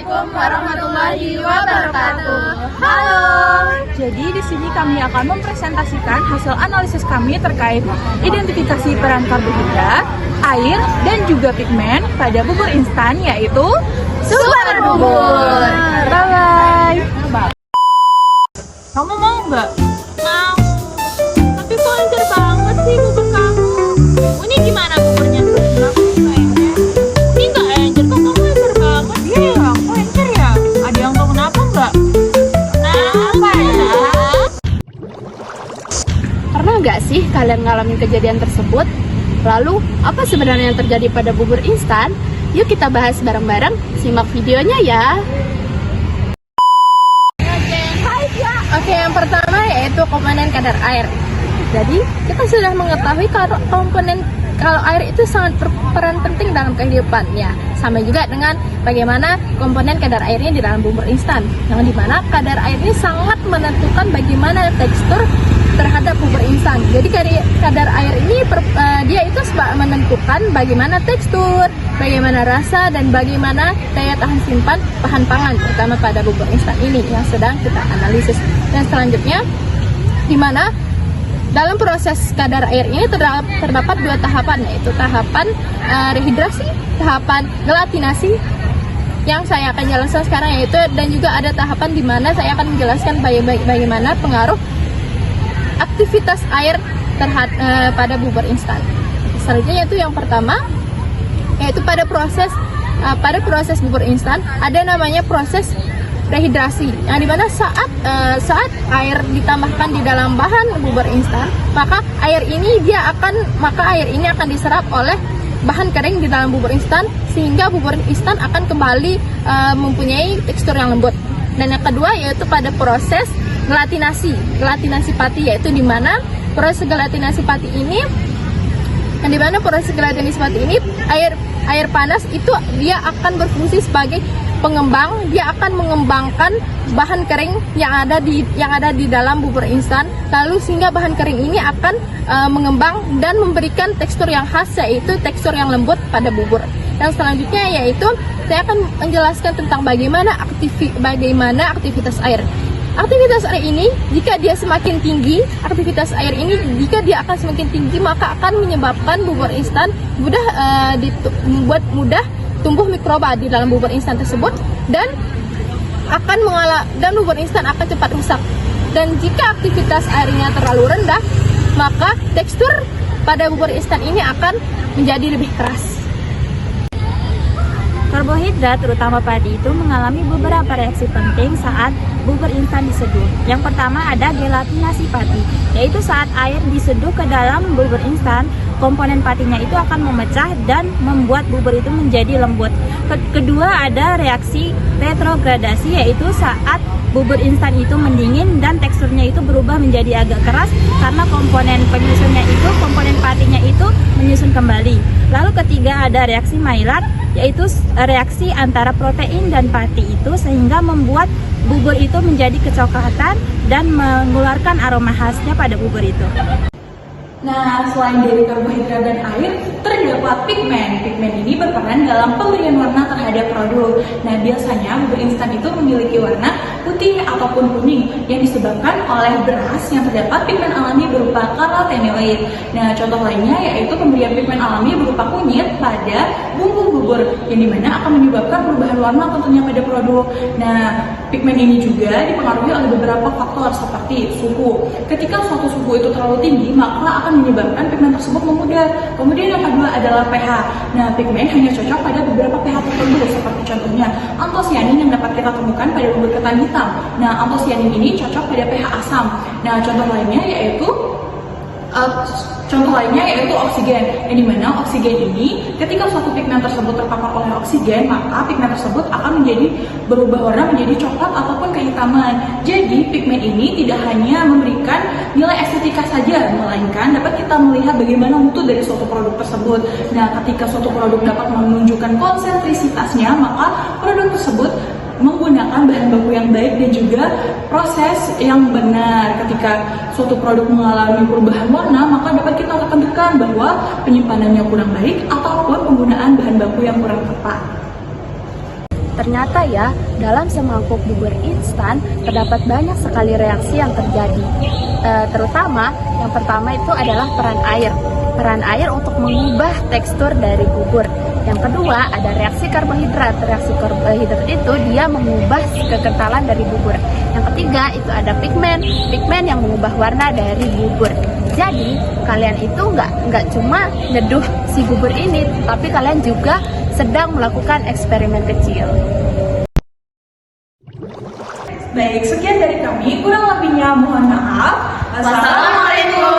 Assalamualaikum warahmatullahi wabarakatuh. Halo. Jadi di sini kami akan mempresentasikan hasil analisis kami terkait identifikasi peran karbohidrat, air, dan juga pigmen pada bubur instan, yaitu Super Bubur. Bye. Kamu mau nggak? Mau. Tapi kok encer banget sih bubur kamu? Ini gimana buburnya? Ini nggak encer, kok kamu encer banget? Iya ya, kok encer ya? Ada yang tahu kenapa nggak? Kenapa ya? Pernah nggak sih kalian ngalamin kejadian tersebut? Lalu, apa sebenarnya yang terjadi pada bubur instan? Yuk kita bahas bareng-bareng, simak videonya ya. Oke, yang pertama yaitu komponen kadar air. Jadi, kita sudah mengetahui kalau air itu sangat berperan penting dalam kehidupannya. Sama juga dengan bagaimana komponen kadar airnya di dalam bubur instan. Yang dimana kadar air ini sangat menentukan bagaimana tekstur terhadap bubur instan. Jadi kadar air ini dia itu menentukan bagaimana tekstur, bagaimana rasa, dan bagaimana daya tahan simpan bahan pangan, terutama pada bubur instan ini yang sedang kita analisis. Dan selanjutnya, di mana dalam proses kadar air ini terdapat dua tahapan, yaitu tahapan rehidrasi, tahapan gelatinasi yang saya akan jelaskan sekarang, yaitu dan juga ada tahapan di mana saya akan menjelaskan bagaimana pengaruh aktivitas air pada bubur instan. Selanjutnya itu yang pertama, yaitu pada proses bubur instan ada namanya proses rehidrasi, yang dimana saat air ditambahkan di dalam bahan bubur instan, maka air ini akan diserap oleh bahan kering di dalam bubur instan, sehingga bubur instan akan kembali mempunyai tekstur yang lembut. Dan yang kedua yaitu pada proses gelatinasi pati, yaitu di mana proses gelatinasi pati ini air panas itu dia akan berfungsi sebagai pengembang. Dia akan mengembangkan bahan kering yang ada di dalam bubur instan, lalu sehingga bahan kering ini akan mengembang dan memberikan tekstur yang khas, yaitu tekstur yang lembut pada bubur. Dan selanjutnya yaitu saya akan menjelaskan tentang bagaimana aktivitas air. Aktivitas air ini, jika dia semakin tinggi, jika dia akan semakin tinggi, maka akan menyebabkan bubur instan mudah tumbuh mikroba di dalam bubur instan tersebut, dan bubur instan akan cepat rusak. Dan jika aktivitas airnya terlalu rendah, maka tekstur pada bubur instan ini akan menjadi lebih keras. Karbohidrat, terutama padi, itu mengalami beberapa reaksi penting saat bubur instan diseduh. Yang pertama ada gelatinasi pati, yaitu saat air diseduh ke dalam bubur instan, komponen patinya itu akan memecah dan membuat bubur itu menjadi lembut. Kedua ada reaksi retrogradasi, yaitu saat bubur instan itu mendingin dan teksturnya itu berubah menjadi agak keras karena komponen patinya itu menyusun kembali. Lalu ketiga ada reaksi Maillard, yaitu reaksi antara protein dan pati itu sehingga membuat bubur itu menjadi kecoklatan dan mengeluarkan aroma khasnya pada bubur itu. Nah, selain dari karbohidrat dan air, terdapat pigmen. Pigmen ini berperan dalam pemberian warna terhadap produk. Nah, biasanya bubur instan itu memiliki warna putih ataupun kuning yang disebabkan oleh beras yang terdapat pigmen alami berupa karotenoid. Nah, contoh lainnya yaitu pemberian pigmen alami berupa kunyit pada bumbu bubur, yang dimana akan menyebabkan perubahan warna tentunya pada produk. Nah, pigmen ini juga dipengaruhi oleh beberapa faktor seperti suhu. Ketika suatu suhu itu terlalu tinggi, maka akan menyebabkan pigmen tersebut memudar. Kemudian yang kedua adalah pH. Nah, pigmen hanya cocok pada beberapa pH tertentu, seperti contohnya antosianin yang dapat kita temukan pada bubur ketan hitam. Nah, antosianin ini cocok pada pH asam. Nah, contoh lainnya yaitu oksigen, yang dimana oksigen ini ketika suatu pigmen tersebut terpapar oleh oksigen, maka pigmen tersebut akan berubah warna menjadi coklat ataupun kehitaman. Jadi pigmen ini tidak hanya memberikan nilai estetika saja, melainkan dapat kita melihat bagaimana mutu dari suatu produk tersebut. Nah, ketika suatu produk dapat menunjukkan konsentrisitasnya, maka produk tersebut menggunakan bahan baku yang baik dan juga proses yang benar. Ketika suatu produk mengalami perubahan warna, maka dapat kita tentukan bahwa penyimpanannya kurang baik ataupun penggunaan bahan baku yang kurang tepat. Ternyata ya, dalam semangkuk bubur instan terdapat banyak sekali reaksi yang terjadi. Terutama yang pertama itu adalah peran air. Peran air untuk mengubah tekstur dari bubur. Yang kedua ada reaksi karbohidrat. Reaksi karbohidrat itu dia mengubah kekentalan dari bubur. Yang ketiga itu ada pigmen. Pigmen yang mengubah warna dari bubur. Jadi kalian itu nggak cuma nyeduh si bubur ini, tapi kalian juga sedang melakukan eksperimen kecil. Baik, sekian dari kami. Kurang lebihnya mohon maaf. Wassalamualaikum.